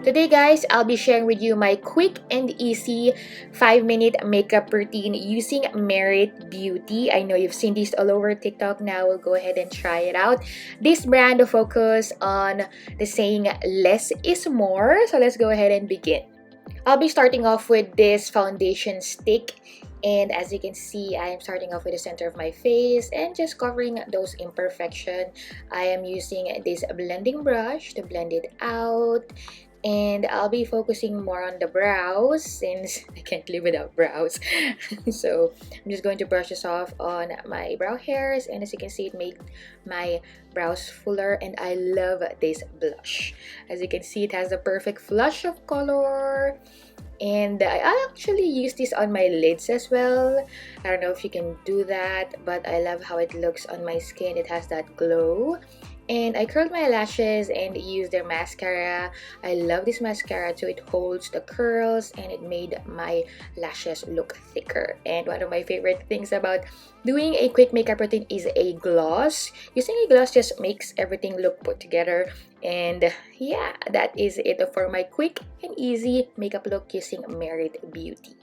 Today guys, I'll be sharing with you my quick and easy 5-minute makeup routine using Merit Beauty. I know you've seen these all over TikTok. Now we'll go ahead and try it out. This brand will focus on the saying less is more. So let's go ahead and begin. I'll be starting off with this foundation stick. And as you can see, I am starting off with the center of my face and just covering those imperfections. I am using this blending brush to blend it out. And I'll be focusing more on the brows since I can't live without brows. So I'm just going to brush this off on my brow hairs, and as you can see, it made my brows fuller, and I love this blush. As you can see, it has the perfect flush of color. And I actually use this on my lids as well. I don't know if you can do that, but I love how it looks on my skin. It has that glow. And I curled my lashes and used their mascara. I love this mascara too. It holds the curls and it made my lashes look thicker. And one of my favorite things about doing a quick makeup routine is a gloss. Using a gloss just makes everything look put together. And yeah, that is it for my quick and easy makeup look using Merit Beauty.